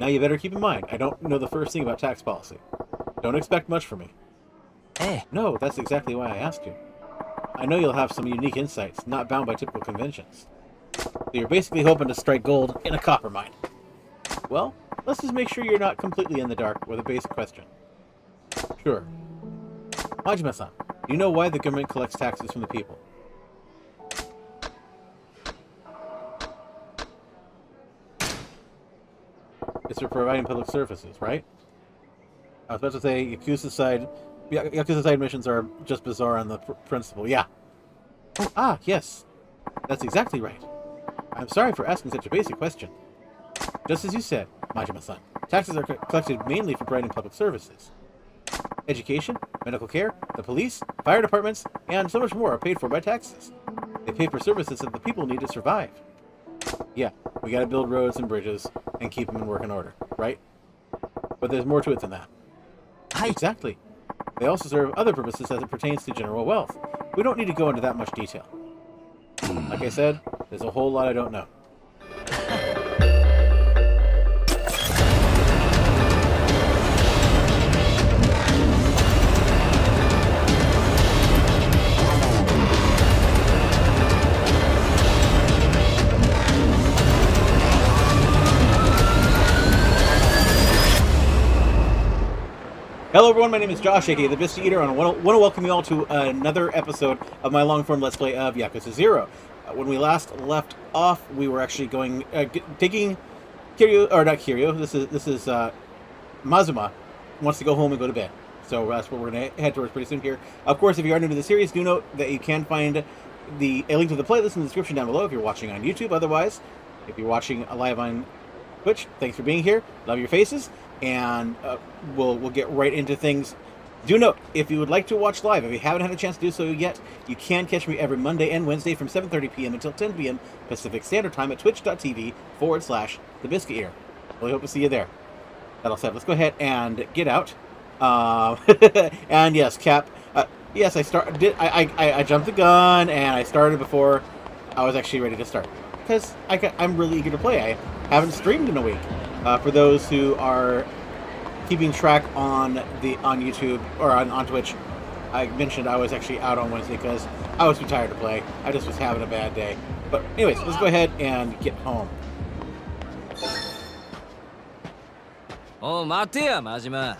Now you better keep in mind, I don't know the first thing about tax policy. Don't expect much from me. Hey. No, that's exactly why I asked you. I know you'll have some unique insights, not bound by typical conventions. So you're basically hoping to strike gold in a copper mine. Well, let's just make sure you're not completely in the dark with a basic question. Sure. Majima-san, do you know why the government collects taxes from the people? It's for providing public services, right? I was about to say Yakuza-side missions are just bizarre on the principle. Yeah. Oh, yes. That's exactly right. I'm sorry for asking such a basic question. Just as you said, Majima-san, taxes are collected mainly for providing public services. Education, medical care, the police, fire departments, and so much more are paid for by taxes. They pay for services that the people need to survive. Yeah, we gotta build roads and bridges and keep them in working order, right? But there's more to it than that. Exactly. They also serve other purposes as it pertains to general wealth. We don't need to go into that much detail. Like I said, there's a whole lot I don't know. Hello everyone, my name is Josh, aka the Biscuit Eater, and I want to welcome you all to another episode of my long-form Let's Play of Yakuza 0. When we last left off, we were actually going, digging Kiryu, or not Kiryu, this is Majima wants to go home and go to bed. So that's what we're going to head towards pretty soon here. Of course, if you are new to the series, do note that you can find a link to the playlist in the description down below if you're watching on YouTube. Otherwise, if you're watching live on Twitch, thanks for being here. Love your faces. And we'll get right into things. Do note, if you would like to watch live, if you haven't had a chance to do so yet, you can catch me every Monday and Wednesday from 7:30 p.m. until 10 p.m. Pacific Standard Time at twitch.tv/The Biscuit Eater. Really hope to see you there. That all said, let's go ahead and get out. And yes, Cap. Yes, I jumped the gun and I started before I was actually ready to start because I'm really eager to play. I haven't streamed in a week. For those who are keeping track on YouTube or on Twitch, I mentioned I was actually out on Wednesday because I was too tired to play. I just was having a bad day. But anyways, let's go ahead and get home. Oh, Matia, Majima.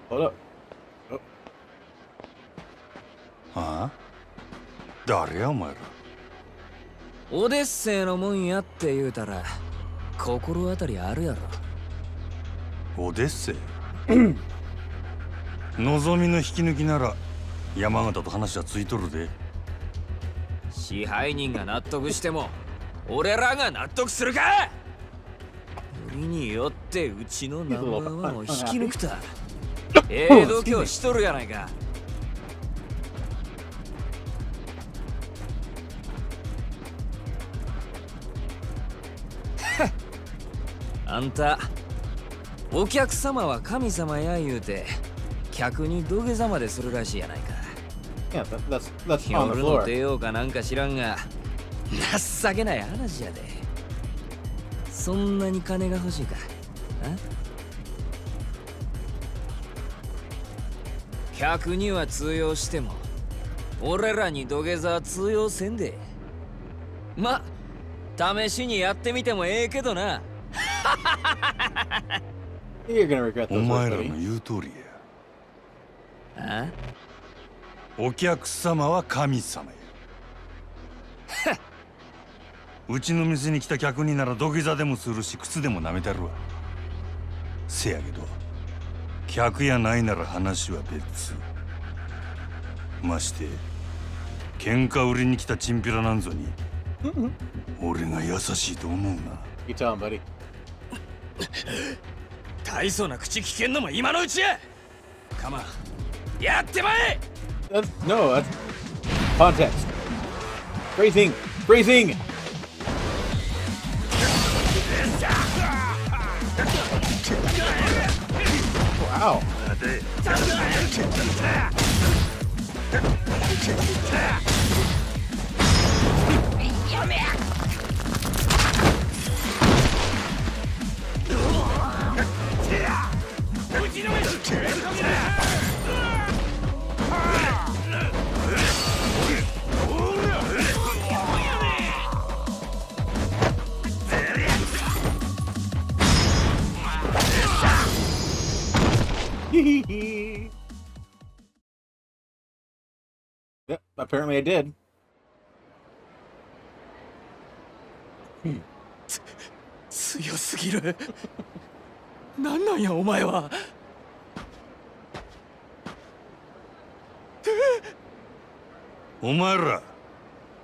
Hold up. Oh. Huh? 誰やお前ら。オデッセイのもんやって言うたら心当たりあるやろ。オデッセイ望みの引き抜きなら山形と話はついとるで。支配人が納得しても俺らが納得するか。よりによってうちのナンバーワンを引き抜くた。度胸しとるやないか。あんた、お客様は神様や言うて客に土下座までするらしいやないか。夜の出ようかなんか知らんが情けない話やで。そんなに金が欲しいか。客には通用しても俺らに土下座は通用せんで。ま、試しにやってみてもええけどな。You're gonna regret those お前ら words, の buddy. 言う通りや。お客様は神様や。うちの店に来た客になら土下座でもするし靴でも舐めたるわ。せやけど客やないなら話は別。まして喧嘩売りに来たチンピラなんぞに俺が優しいと思うな。You tell him, buddy. 大層な口聞けんのも今のうちや。カマン、やってまえ。No, that's context. Phrasing. Phrasing. Wow. Yep, apparently I did. 強すぎる。なんなんやお前は。お前ら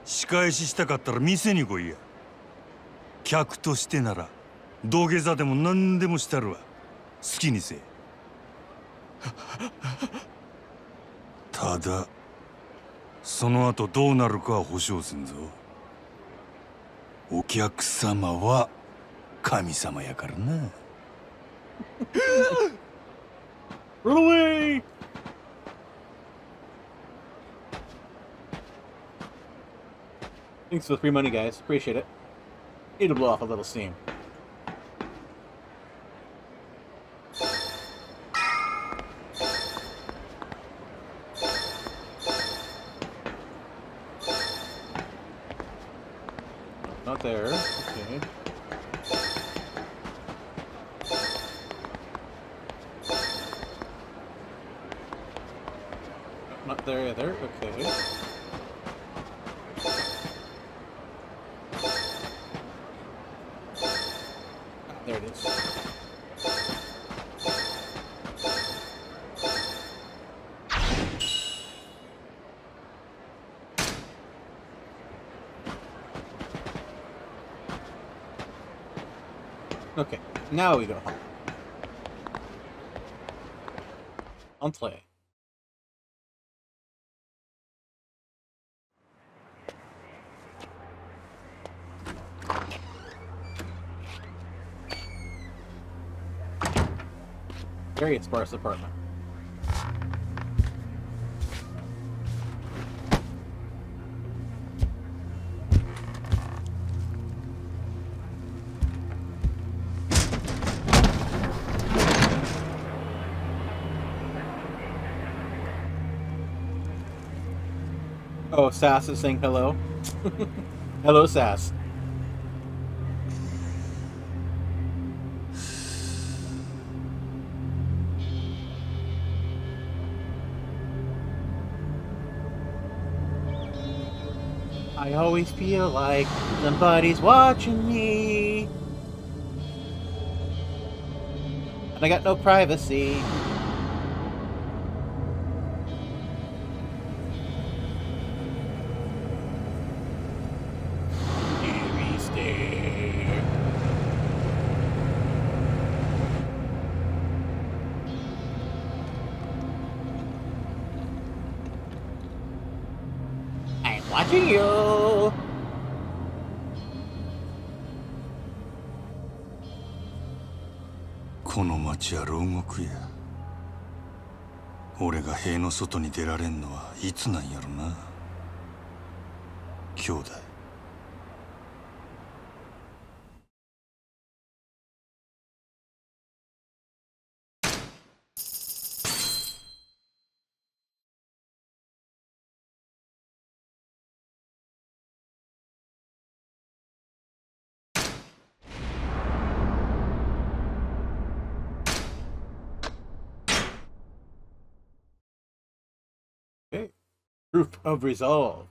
仕返ししたかったら店に来いや。客としてなら土下座でも何でもしたるわ。好きにせえ。ただその後どうなるかは保証せんぞ。お客様は神様やからな。Run away! Thanks for the free money, guys. Appreciate it. Need to blow off a little steam. Not there. Okay. Not there either. Okay. There it is. Okay, now we go home. On play. Very sparse apartment. Oh, Sass is saying hello. Hello, Sass. I always feel like somebody's watching me. And I got no privacy. Watching you. この町は牢獄や。俺が塀の外に出られんのはいつなんやろな。兄弟。Okay. Proof of resolve.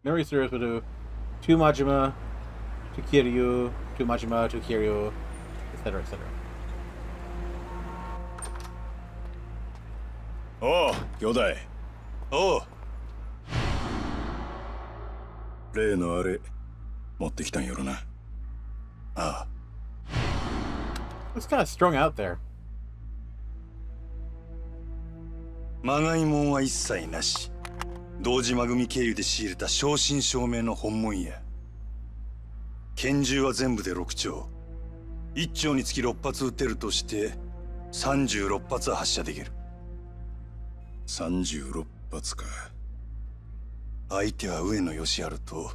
Narrator serves to Majima, to Kiryu, to Majima, to Kiryu, etc., etc. おう、兄弟。おう。例のあれ持ってきたんやろな。ああ。It's kind of strung out there. まがいもんは一切なし。堂島組経由で仕入れた正真正銘の本物や。拳銃は全部で6丁。1丁につき6発撃てるとして36発は発射できる。36発か。相手は上野義治と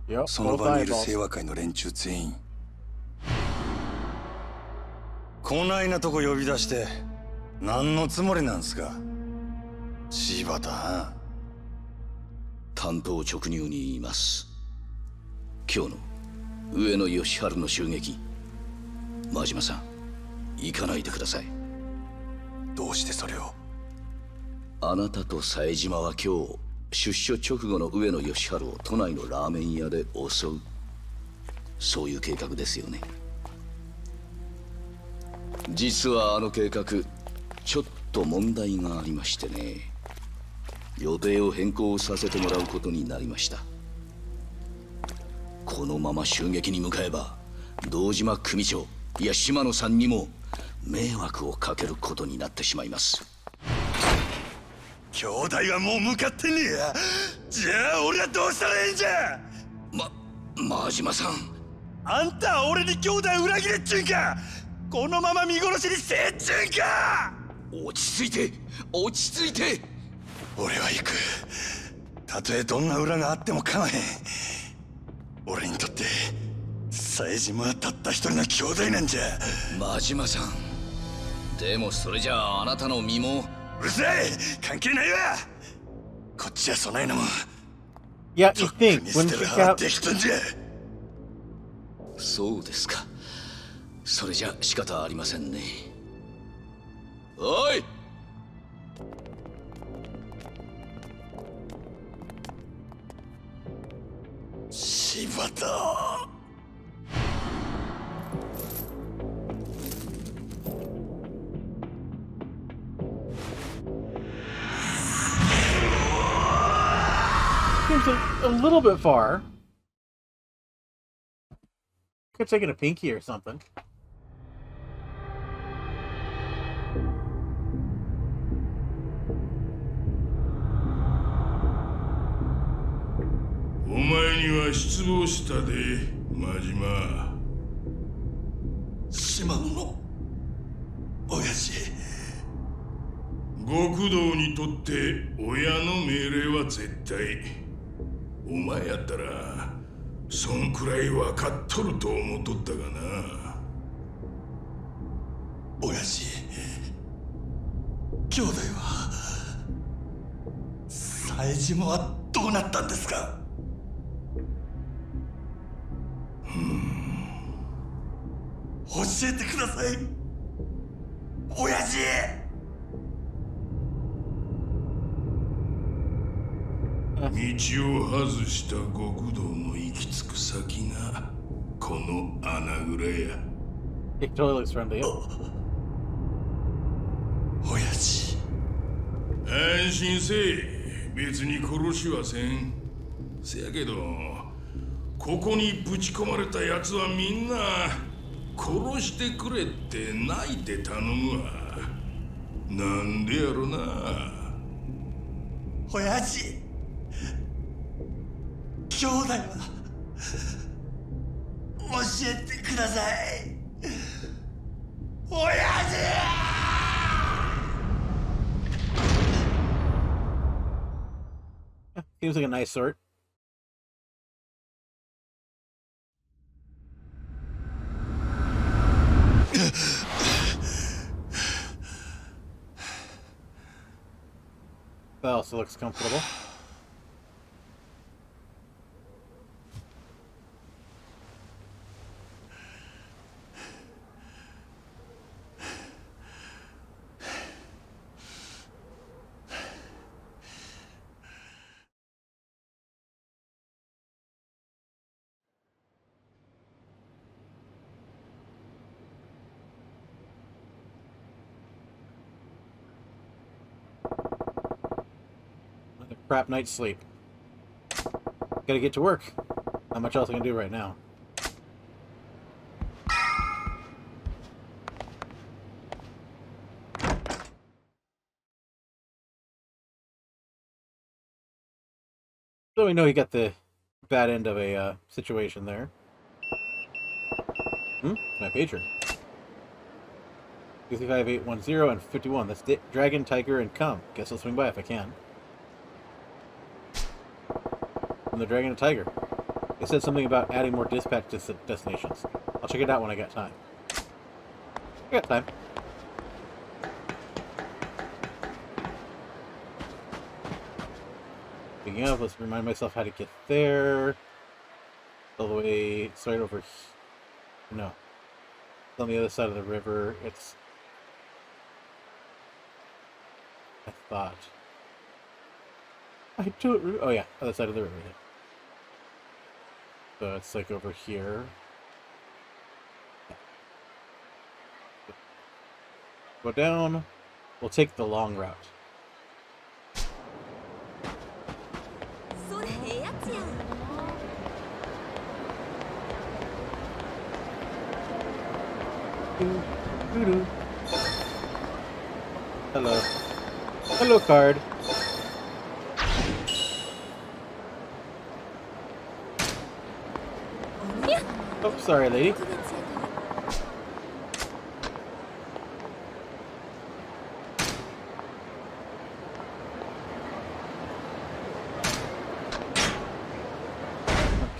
Yep, その場にいる清和会の連中全員。こないなとこ呼び出して何のつもりなんすか、柴田。単刀直入に言います。今日の上野義治の襲撃、真島さん、行かないでください。どうしてそれを？あなたと冴島は今日出所直後の上野義治を都内のラーメン屋で襲う、そういう計画ですよね。実はあの計画ちょっと問題がありましてね、予定を変更させてもらうことになりました。このまま襲撃に向かえば堂島組長、いや島野さんにも迷惑をかけることになってしまいます。兄弟はもう向かってねえや。じゃあ俺はどうしたらいいんじゃ。真島さん、あんたは俺に兄弟裏切れっちゅうんか。このまま見殺しにせっちゅうんか。落ち着いて落ち着いて。俺は行く。たとえどんな裏があっても構わへん。俺にとって冴島はたった一人の兄弟なんじゃ。真島さん、でもそれじゃああなたの身も。うるさい、関係ないわ。こっちはそないのも Yeah, you think 見 when 捨て she る腹 got できたんじゃ。そうですか。それじゃ仕方ありませんね。おい、柴田。seems a little bit far. Could have taken a pinky or something. お前には失望したで、真島。島野の親父。極道にとって親の命令は絶対。お前やったらそんくらい分かっとると思っとったがな。親父、兄弟は冴島はどうなったんですか。教えてください、親父。道を外した極道の行き着く先がこの穴蔵や。It totally looks friendly. 親父、安心せえ、別に殺しはせん。せやけどここにぶち込まれたやつはみんな殺してくれって泣いて頼むわ。なんでやろな。親父、兄弟は教えてください、親父。Seems like a nice sort. That also looks comfortable. Crap night's sleep. Gotta get to work. Not much else I can do right now. So we know he got the bad end of a situation there. My pager. 65810 and 51. That's Dragon, Tiger, and Come. Guess I'll swing by if I can. The Dragon and Tiger. They said something about adding more dispatch destinations. I'll check it out when I got time. I got time. Speaking of, let's remind myself how to get there. All the way, it's right over here. No. on the other side of the river. It's... I thought... I don't remember. Oh yeah, other side of the river. Yeah. So it's like over here. Go down. We'll take the long route. Hello. Hello, card. Oh, sorry, lady.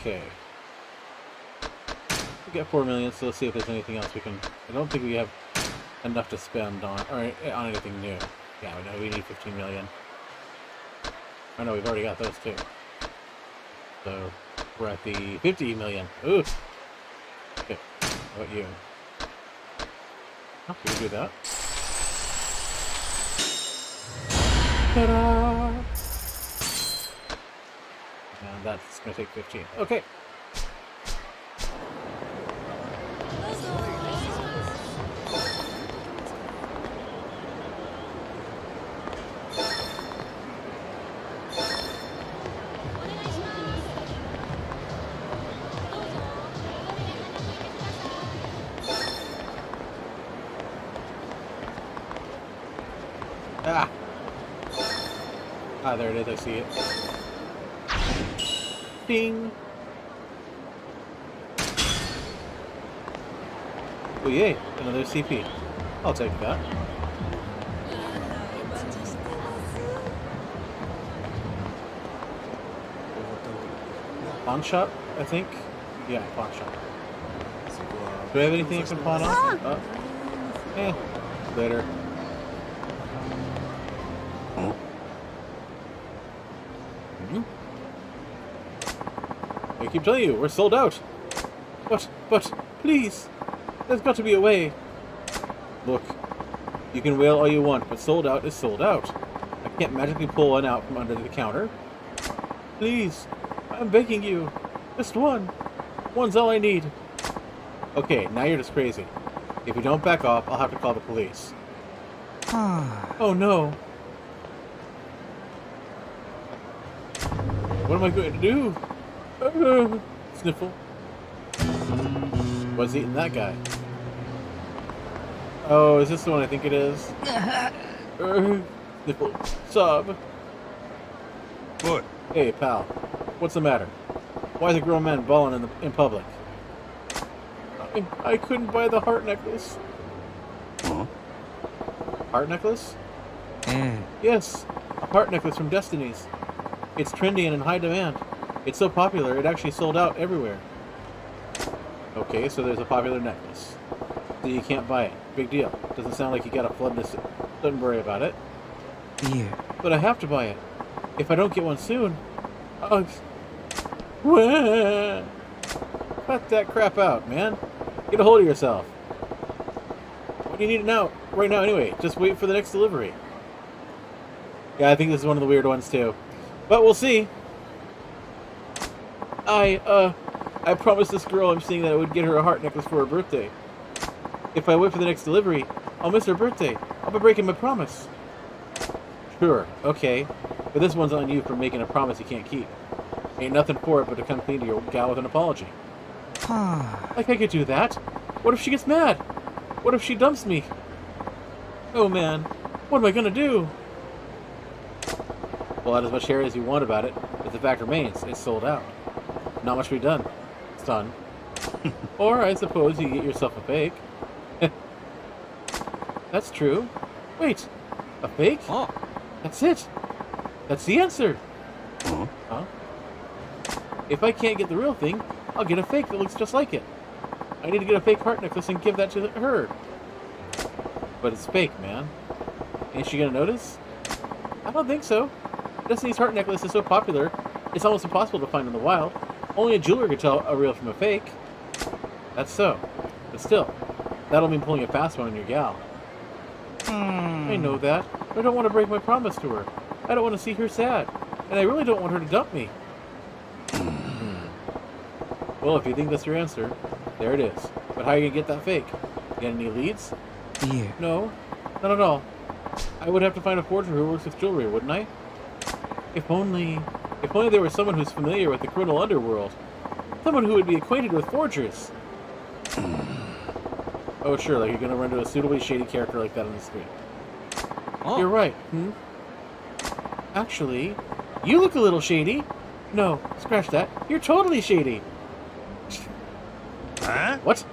Okay. We got 4 million, so let's see if there's anything else we can... I don't think we have enough to spend on anything new. Yeah, we know we need 15 million. Oh no, we've already got those too. So, we're at the 50 million. Ooh! Okay, how about you? Oh, we can do that. Ta-da! And that's going to take 15. Okay. Ah! Ah, there it is, I see it. Ding! Oh yay, another CP. I'll take that. Pawn shop, I think? Yeah, pawn shop. Do I have anything I can pawn off? Later. I keep telling you, we're sold out. But, please, there's got to be a way. Look, you can wail all you want, but sold out is sold out. I can't magically pull one out from under the counter. Please, I'm begging you. Just one. One's all I need. Okay, now you're just crazy. If you don't back off, I'll have to call the police. Oh no. What am I going to do? Sniffle. What's eating that guy? Oh, is this the one I think it is? Sniffle. Sob. What? Hey, pal. What's the matter? Why is a grown man bawling in public? I couldn't buy the heart necklace. Huh? Heart necklace? Yes, a heart necklace from Destiny's. It's trendy and in high demand. It's so popular, it actually sold out everywhere. Okay, so there's a popular necklace. So you can't buy it. Big deal. Doesn't sound like you got a flood this. Don't worry about it. Here. But I have to buy it. If I don't get one soon... Cut that crap out, man. Get a hold of yourself. What do you need now? Right now, anyway. Just wait for the next delivery. Yeah, I think this is one of the weird ones, too. But we'll see. I promised this girl I'm seeing that I would get her a heart necklace for her birthday. If I wait for the next delivery, I'll miss her birthday. I'll be breaking my promise. Sure, okay. But this one's on you for making a promise you can't keep. Ain't nothing for it but to come clean to your gal with an apology. Like I could do that. What if she gets mad? What if she dumps me? Oh man, what am I gonna do? Well, add as much hair as you want about it, but the fact remains, it's sold out. Not much to be done. It's done. Or I suppose you get yourself a fake. That's true. Wait, a fake? Oh. That's it. That's the answer. Huh? If I can't get the real thing, I'll get a fake that looks just like it. I need to get a fake heart necklace and give that to her. But it's fake, man. Ain't she gonna notice? I don't think so. Destiny's heart necklace is so popular, it's almost impossible to find in the wild. Only a jeweler could tell a real from a fake. That's so. But still, That'll mean pulling a fast one on your gal. I know that. I don't want to break my promise to her. I don't want to see her sad. And I really don't want her to dump me. Well, if you think that's your answer, there it is. But how are you going to get that fake? You got any leads? Yeah. No, not at all. I would have to find a forger who works with jewelry, wouldn't I? If only there was someone who's familiar with the criminal underworld. Someone who would be acquainted with forgers. Oh, sure, like you're going to run into a suitably shady character like that on the street. Oh. You're right, Actually, you look a little shady. No, scratch that. You're totally shady. Huh? What?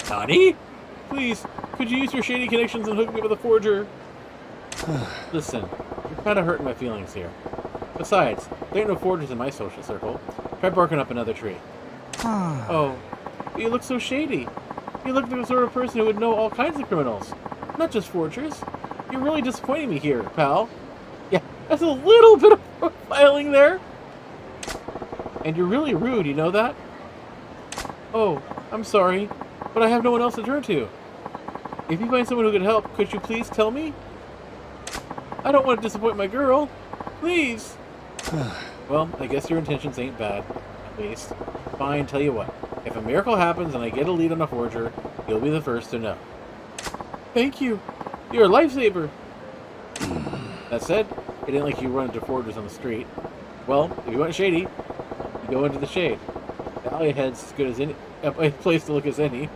Nani? Please, could you use your shady connections and hook me up with a forger? Listen, you're kind of hurting my feelings here. Besides, there ain't no forgers in my social circle. Try barking up another tree. Oh, but you look so shady. You look like the sort of person who would know all kinds of criminals, not just forgers. You're really disappointing me here, pal. Yeah, that's a little bit of profiling there. And you're really rude, you know that? Oh, I'm sorry, but I have no one else to turn to. If you find someone who could help, could you please tell me? I don't want to disappoint my girl. Please. Well, I guess your intentions ain't bad, at least. Fine, tell you what. If a miracle happens and I get a lead on a forger, you'll be the first to know. Thank you. You're a lifesaver. That said, it ain't like you run into forgers on the street. Well, if you want shady, you go into the shade. The alley ahead's as good as any a place to look as any.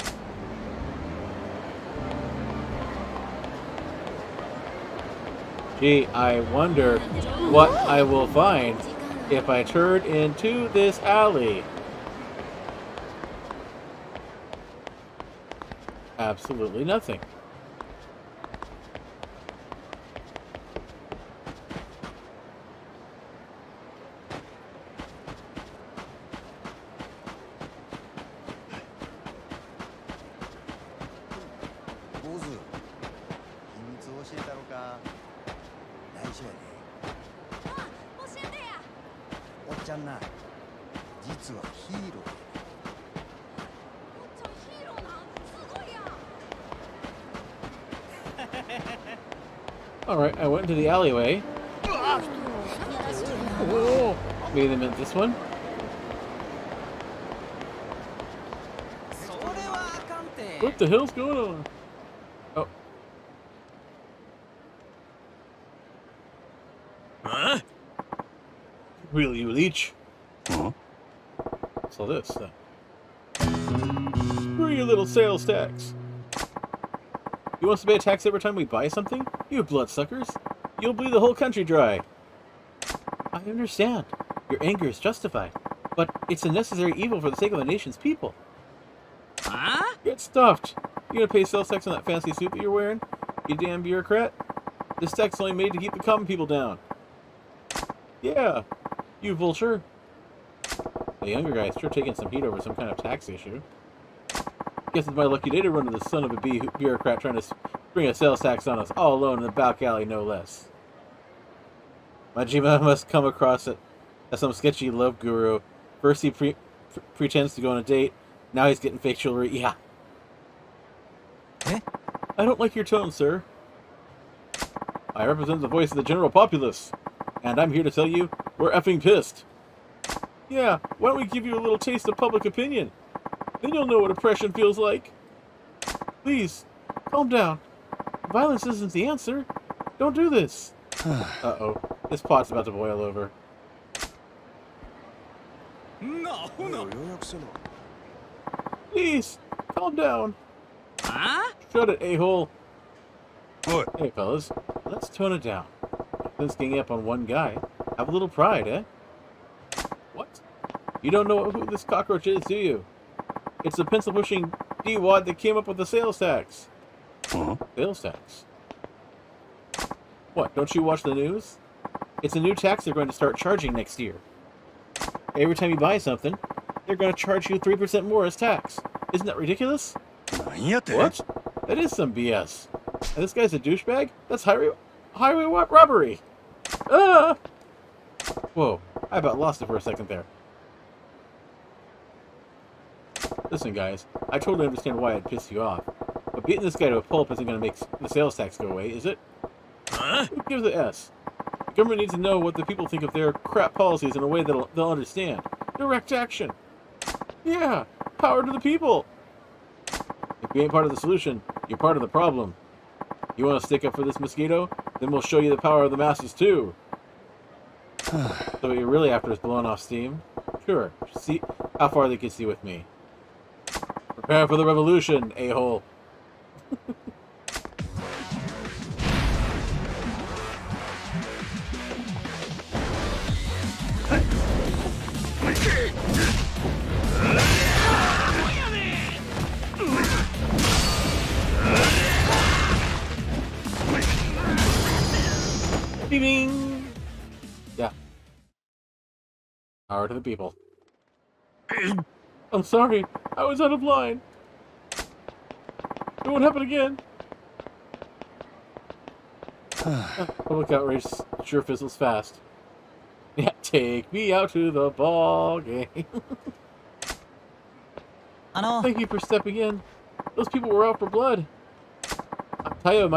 Gee, I wonder what I will find if I turn into this alley. Absolutely nothing. Alright, I went into the alleyway. Oh, maybe they meant this one? What the hell's going on? Oh. Huh? Really, you leech? Huh? So this, then. Screw your little sales tax. You want us to pay a tax every time we buy something? You bloodsuckers. You'll bleed the whole country dry. I understand. Your anger is justified. But it's a necessary evil for the sake of the nation's people. Huh? Get stuffed. You gonna pay sales tax on that fancy suit that you're wearing? You damn bureaucrat. This tax is only made to keep the common people down. Yeah. You vulture. The younger guy's sure taking some heat over some kind of tax issue. Guess it's my lucky day to run into the son of a bureaucrat trying to bring a sales tax on us, all alone in the back alley, no less. Majima must come across it as some sketchy love guru. First he pretends to go on a date, now he's getting fake jewelry. Yeah. Eh? I don't like your tone, sir. I represent the voice of the general populace, and I'm here to tell you we're effing pissed. Yeah, why don't we give you a little taste of public opinion? Then you'll know what oppression feels like. Please, calm down. Violence isn't the answer. Don't do this. Uh-oh. This pot's about to boil over. No. Please, calm down. Huh? Shut it, a-hole. What? Hey, fellas, let's tone it down. This ganging up on one guy. Have a little pride, eh? What? You don't know who this cockroach is, do you? It's the pencil-pushing D-wad that came up with the sales tax. Huh? Sales tax? What, don't you watch the news? It's a new tax they're going to start charging next year. Every time you buy something, they're going to charge you 3% more as tax. Isn't that ridiculous? What? That is some BS. And this guy's a douchebag? That's highway robbery. Ah! Whoa, I about lost it for a second there. Listen, guys, I totally understand why it pissed you off. But beating this guy to a pulp isn't going to make the sales tax go away, is it? Huh? Who gives a S? The government needs to know what the people think of their crap policies in a way that they'll understand. Direct action. Yeah, power to the people. If you ain't part of the solution, you're part of the problem. You want to stick up for this mosquito? Then we'll show you the power of the masses too. So what you're really after is blowing off steam? Sure. See how far they can see with me. Prepare for the revolution, a-hole. Bing! Yeah. Power to the people. I'm sorry. I was out of line. It won't happen again. Public outrage sure fizzles fast. Yeah, take me out to the ball game. Thank you for stepping in. Those people were out for blood. Taiyo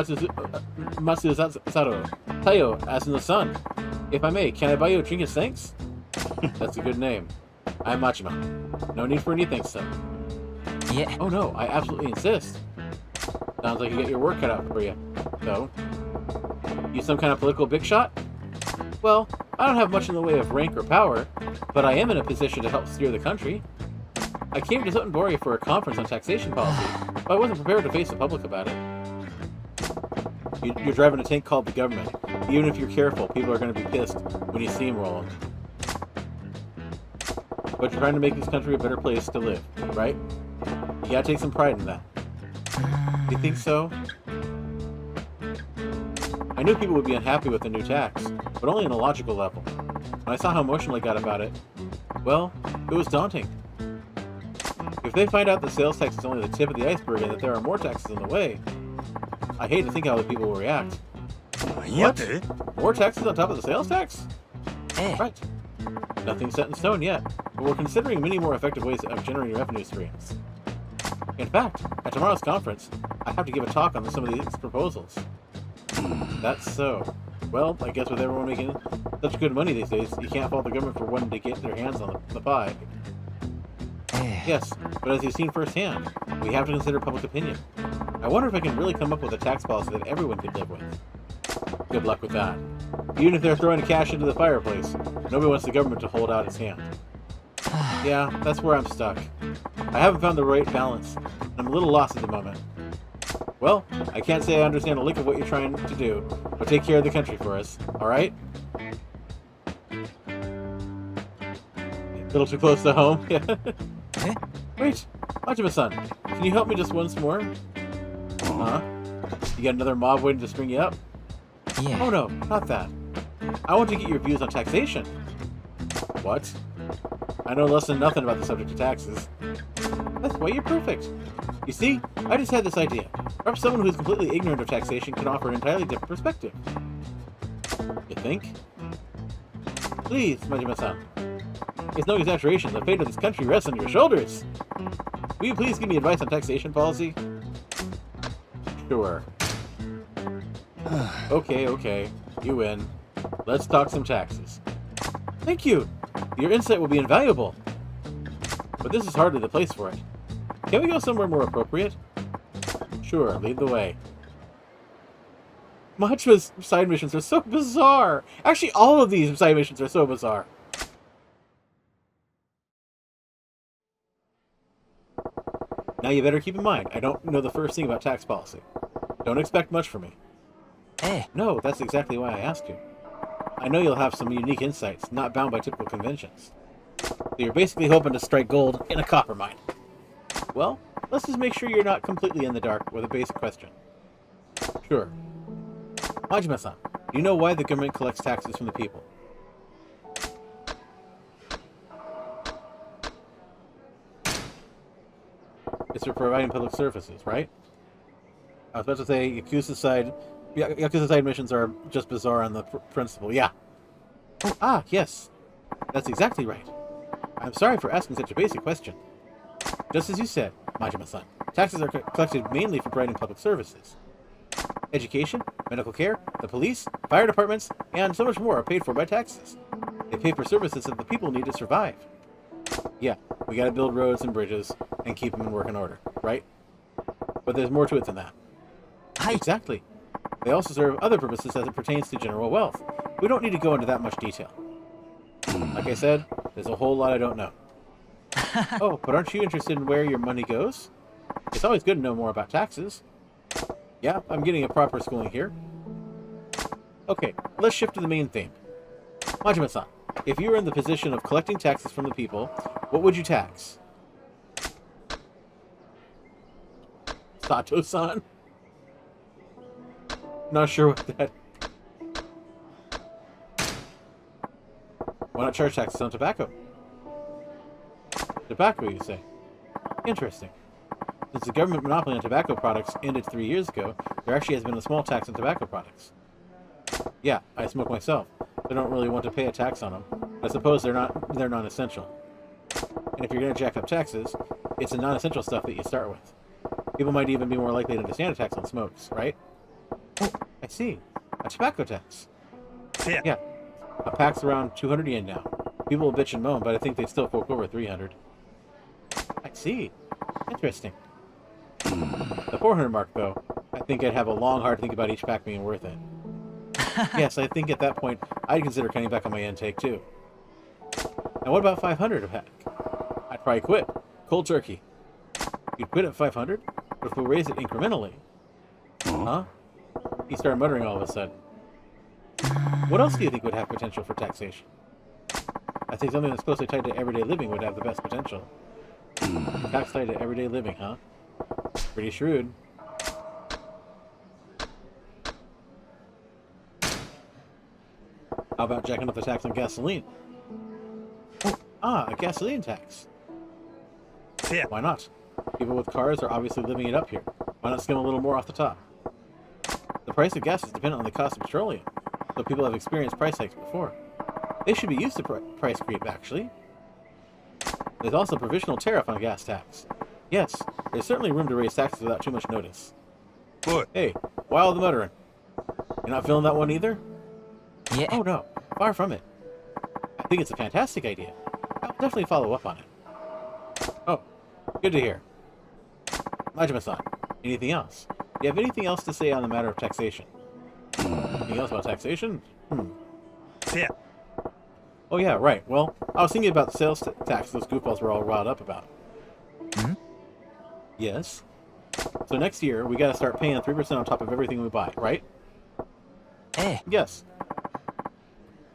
Matsuzato. Taiyo, as in the sun. If I may, can I buy you a drink as thanks? That's a good name. I'm Majima. No need for any thanks, though. Yeah. Oh no, I absolutely insist. Sounds like you get your work cut out for you. So, you some kind of political big shot? Well, I don't have much in the way of rank or power, but I am in a position to help steer the country. I came to Sotenbori for a conference on taxation policy, but I wasn't prepared to face the public about it. You're driving a tank called the government. Even if you're careful, people are going to be pissed when you see them rolling. But you're trying to make this country a better place to live, right? You gotta take some pride in that. You think so? I knew people would be unhappy with the new tax, but only on a logical level. When I saw how emotional I got about it, well, it was daunting. If they find out the sales tax is only the tip of the iceberg and that there are more taxes in the way, I hate to think how the people will react. What? More taxes on top of the sales tax? Right. Nothing's set in stone yet, but we're considering many more effective ways of generating revenue streams. In fact, at tomorrow's conference, I have to give a talk on some of these proposals. That's so. Well, I guess with everyone making such good money these days, you can't fault the government for wanting to get their hands on the pie. Yes, but as you've seen firsthand, we have to consider public opinion. I wonder if I can really come up with a tax policy that everyone could live with. Good luck with that. Even if they're throwing cash into the fireplace, nobody wants the government to hold out its hand. Yeah, that's where I'm stuck. I haven't found the right balance, and I'm a little lost at the moment. Well, I can't say I understand a lick of what you're trying to do, but take care of the country for us, alright? A little too close to home? Wait, Majima-san, can you help me just once more? Huh? You got another mob waiting to string you up? Yeah. Oh no, not that. I want to get your views on taxation. What? I know less than nothing about the subject of taxes. That's why you're perfect. You see, I just had this idea. Perhaps someone who's completely ignorant of taxation can offer an entirely different perspective. You think? Please, Majima-san. It's no exaggeration. The fate of this country rests on your shoulders. Will you please give me advice on taxation policy? Sure. Okay. You win. Let's talk some taxes. Thank you. Your insight will be invaluable. But this is hardly the place for it. Can we go somewhere more appropriate? Sure, lead the way. Machima's side missions are so bizarre. Actually, all of these side missions are so bizarre. Now you better keep in mind, I don't know the first thing about tax policy. Don't expect much from me. No, that's exactly why I asked you. I know you'll have some unique insights, not bound by typical conventions. So you're basically hoping to strike gold in a copper mine. Well, let's just make sure you're not completely in the dark with a basic question. Sure. Majima-san, do you know why the government collects taxes from the people? It's for providing public services, right? I was about to say Yakuza-side missions are just bizarre on the principle. Yeah. Ah, yes. That's exactly right. I'm sorry for asking such a basic question. Just as you said, Majima-san, Taxes are collected mainly for providing public services. Education, medical care, the police, fire departments, and so much more are paid for by taxes. They pay for services that the people need to survive. Yeah, we gotta build roads and bridges and keep them in working order, right? But there's more to it than that. Exactly. They also serve other purposes as it pertains to general wealth. We don't need to go into that much detail. Like I said, there's a whole lot I don't know. Oh, but aren't you interested in where your money goes? It's always good to know more about taxes. Yeah, I'm getting a proper schooling here. Okay, let's shift to the main theme. Majima-san, if you were in the position of collecting taxes from the people, what would you tax? Sato-san? Not sure what that... Why not charge taxes on tobacco? Tobacco, you say? Interesting. Since the government monopoly on tobacco products ended 3 years ago, there actually has been a small tax on tobacco products. Yeah, I smoke myself. I don't really want to pay a tax on them. I suppose they're non-essential. And if you're going to jack up taxes, it's the non-essential stuff that you start with. People might even be more likely to understand a tax on smokes, right? Oh, I see. A tobacco tax. Yeah. A pack's around 200 yen now. People will bitch and moan, but I think they still fork over 300. I see. Interesting. The 400 mark, though, I think I'd have a long, hard think about each pack being worth it. Yes, I think at that point, I'd consider cutting back on my intake, too. Now, what about 500 a pack? I'd probably quit. Cold turkey. You'd quit at 500? But if we raise it incrementally... Huh? He started muttering all of a sudden. What else do you think would have potential for taxation? I think something that's closely tied to everyday living would have the best potential. Tax tied to everyday living, huh? Pretty shrewd. How about jacking up the tax on gasoline? A gasoline tax. Yeah. Why not? People with cars are obviously living it up here. Why not skim a little more off the top? The price of gas is dependent on the cost of petroleum, so people have experienced price hikes before. They should be used to price creep, actually. There's also a provisional tariff on gas tax. Yes, there's certainly room to raise taxes without too much notice. What? Hey, why all the muttering? You're not feeling that one either? Yeah. Oh no, far from it. I think it's a fantastic idea. I'll definitely follow up on it. Oh, good to hear. Majima-san, anything else? Do you have anything else to say on the matter of taxation? Anything else about taxation? Yeah. Oh yeah, right. Well, I was thinking about the sales tax those goofballs were all riled up about. Yes. So next year, we gotta start paying 3% on top of everything we buy, right? Yes.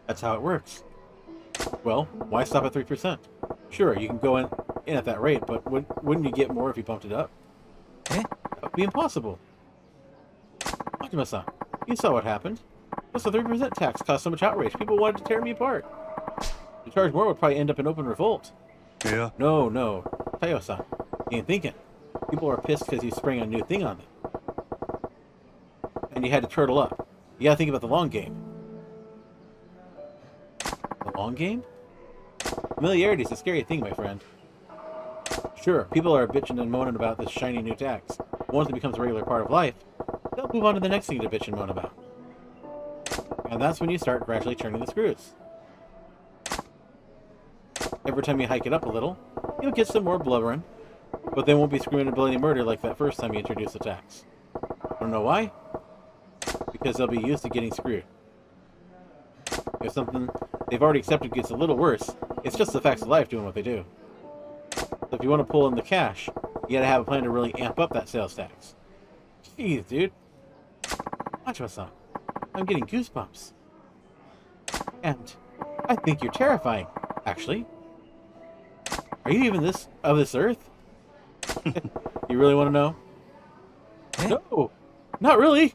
That's how it works. Well, why stop at 3%? Sure, you can go in at that rate, but wouldn't you get more if you bumped it up? That would be impossible. Majima-san, you saw what happened. Just the 3% tax caused so much outrage, people wanted to tear me apart. To charge more would probably end up in open revolt. Yeah? No. Tayo-san, you ain't thinking. People are pissed because you sprang a new thing on them. And you had to turtle up. You gotta think about the long game. The long game? Familiarity is a scary thing, my friend. Sure, people are bitching and moaning about this shiny new tax. Once it becomes a regular part of life, they'll move on to the next thing to bitch and moan about. And that's when you start gradually turning the screws. Every time you hike it up a little, you'll get some more blubbering, but they won't be screaming and bloody murder like that first time you introduced the tax. Wanna know why? Because they'll be used to getting screwed. If something they've already accepted gets a little worse, it's just the facts of life doing what they do. So if you want to pull in the cash, you gotta have a plan to really amp up that sales tax. Jeez, dude. Majima-san, I'm getting goosebumps. And I think you're terrifying, actually. Are you even of this earth? You really want to know? No, not really.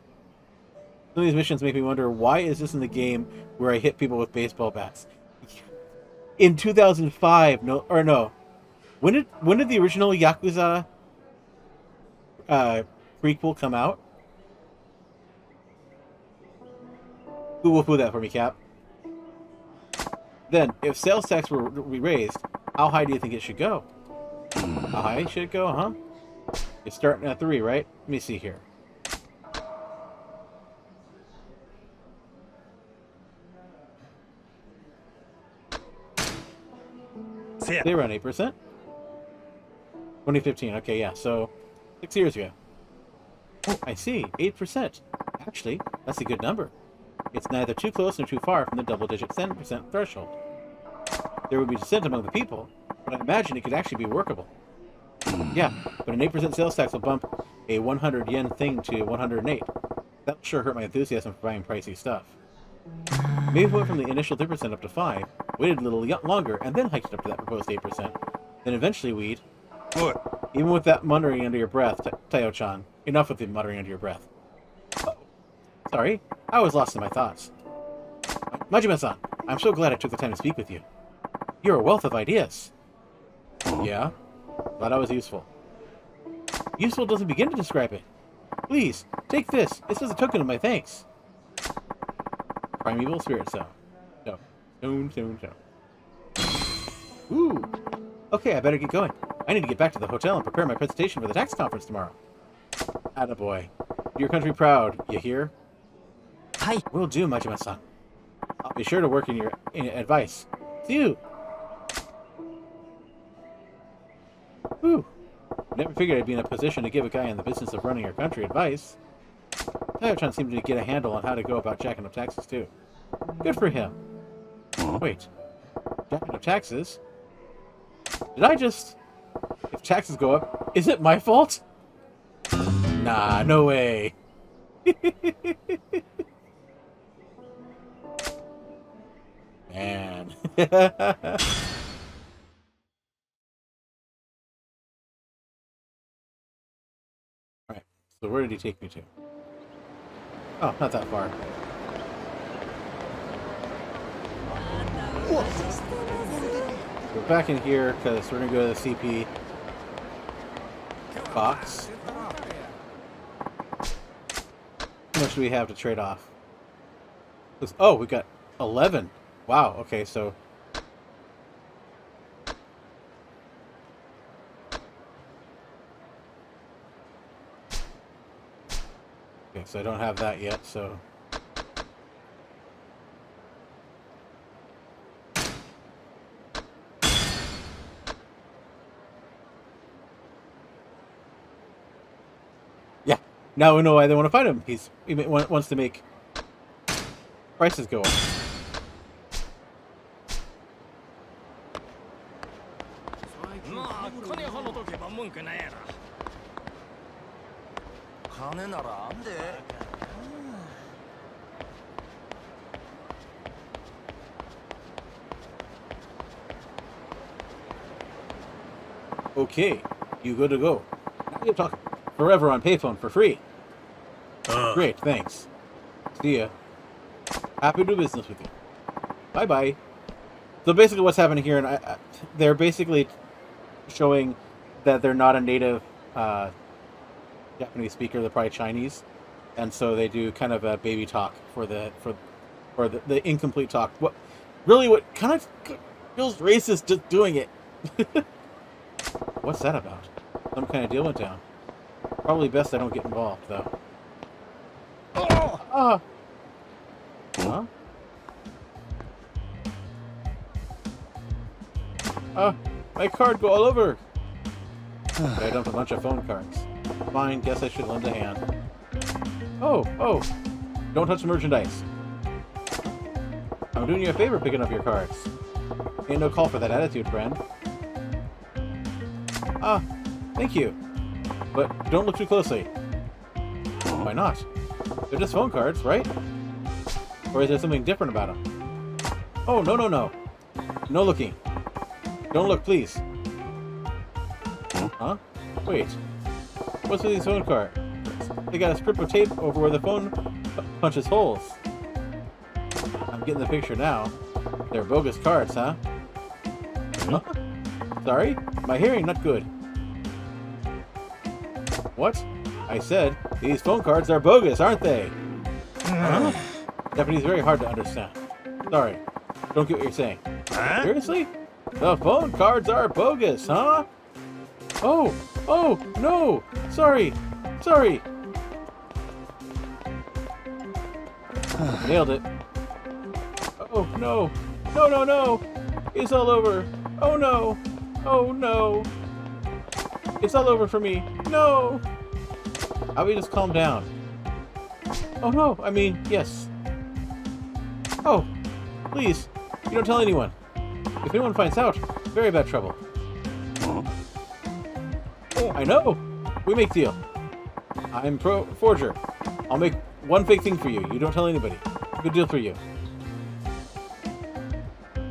Some of these missions make me wonder, why is this in the game where I hit people with baseball bats? In 2005, no. When did the original Yakuza prequel come out? Who will put that for me, Cap? Then, if sales tax were raised, how high do you think it should go? How high should it go, huh? It's starting at 3, right? Let me see here. They run 8%. 2015. Okay, yeah. So 6 years ago. Oh, I see. 8%. Actually, that's a good number. It's neither too close nor too far from the double-digit 10% threshold. There would be dissent among the people, but I imagine it could actually be workable. Yeah, but an 8% sales tax will bump a 100 yen thing to 108. That'll sure hurt my enthusiasm for buying pricey stuff. Maybe we went from the initial 3% up to 5, waited a little longer, and then hiked it up to that proposed 8%. Then eventually we'd... What? Even with that muttering under your breath, Tayo-chan. Enough with the muttering under your breath. Sorry, I was lost in my thoughts. Majima-san, I'm so glad I took the time to speak with you. You're a wealth of ideas. Yeah? Glad I was useful. Useful doesn't begin to describe it. Please, take this. This is a token of my thanks. Primeval Spirit Stone. No. Stone. Ooh. Okay, I better get going. I need to get back to the hotel and prepare my presentation for the tax conference tomorrow. Attaboy. Do your country proud, you hear? Hi. Will do, Majima-san. I'll be sure to work in your advice. See you! Whew. Never figured I'd be in a position to give a guy in the business of running our country advice. Tayo-chan seemed to get a handle on how to go about jacking up taxes, too. Good for him. Wait. Jacking up taxes? Did I just... If taxes go up, is it my fault? Nah, no way. Man. Alright, so where did he take me to? Oh, not that far. We're back in here because we're going to go to the CP box. How much do we have to trade off? Oh, we got 11. Wow, okay, so... Okay, so I don't have that yet, so... Yeah, now we know why they want to fight him. He wants to make prices go up. Okay, you good to go. Now you talk forever on payphone for free. Great, thanks. See ya. Happy to do business with you. Bye-bye. So basically what's happening here, and they're basically showing that they're not a native Japanese speaker, they're probably Chinese. And so they do kind of a baby talk for the incomplete talk. What kind of feels racist just doing it? What's that about? Some kind of deal went down. Probably best I don't get involved, though. Oh! Huh? My card go all over! I dumped a bunch of phone cards. Fine, guess I should lend a hand. Oh! Don't touch the merchandise. I'm doing you a favor picking up your cards. Ain't no call for that attitude, friend. Thank you. But don't look too closely. Why not? They're just phone cards, right? Or is there something different about them? Oh, no. No looking. Don't look, please. Huh? Wait. What's with these phone cards? They got a strip of tape over where the phone punches holes. I'm getting the picture now. They're bogus cards, huh? Huh? Sorry? My hearing not good. What? I said, these phone cards are bogus, aren't they? Huh? Japanese is very hard to understand. Sorry. Don't get what you're saying. Seriously? The phone cards are bogus, huh? Oh, Oh, no! Sorry! Sorry! Nailed it. Oh, no! No, no, no! It's all over! Oh, no! Oh, no! It's all over for me! No! How about we just calm down? Oh, no! I mean, yes. Oh, please, you don't tell anyone. If anyone finds out, very bad trouble. Huh? Oh, I know! We make deal. I'm forger. I'll make one fake thing for you. You don't tell anybody. Good deal for you.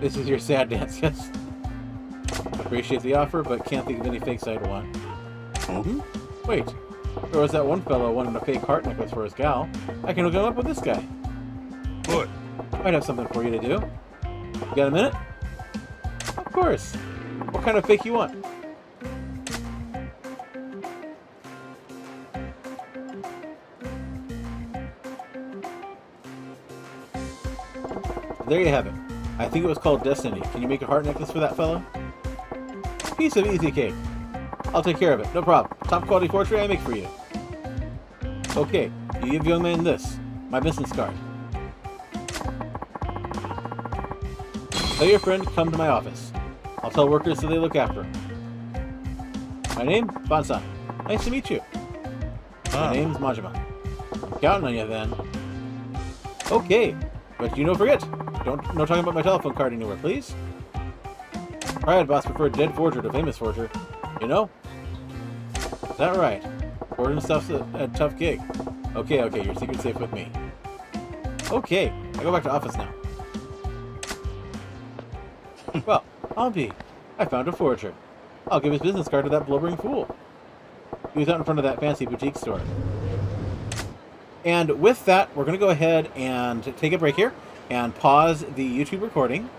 This is your sad dance, yes. Appreciate the offer, but can't think of any fakes I'd want. Huh? Wait, there was that one fellow wanting a fake heart necklace for his gal. I can hook him up with this guy. What? Might have something for you to do. You got a minute? Of course. What kind of fake you want? There you have it. I think it was called Destiny. Can you make a heart necklace for that fellow? Piece of easy cake. I'll take care of it. No problem. Top quality forgery I make for you. Okay, you give young man this. My business card. Tell your friend to come to my office. I'll tell workers so they look after him. My name? Bansan. Nice to meet you. My name's Majima. Counting on you then. Okay, but you don't forget. No talking about my telephone card anywhere, please. Riot boss preferred dead forger to famous forger. You know? Is that right? Forging stuff's a tough gig. Okay, okay, your secret's safe with me. Okay, I go back to office now. Well, I found a forger. I'll give his business card to that blubbering fool. He was out in front of that fancy boutique store. And with that, we're going to go ahead and take a break here and pause the YouTube recording.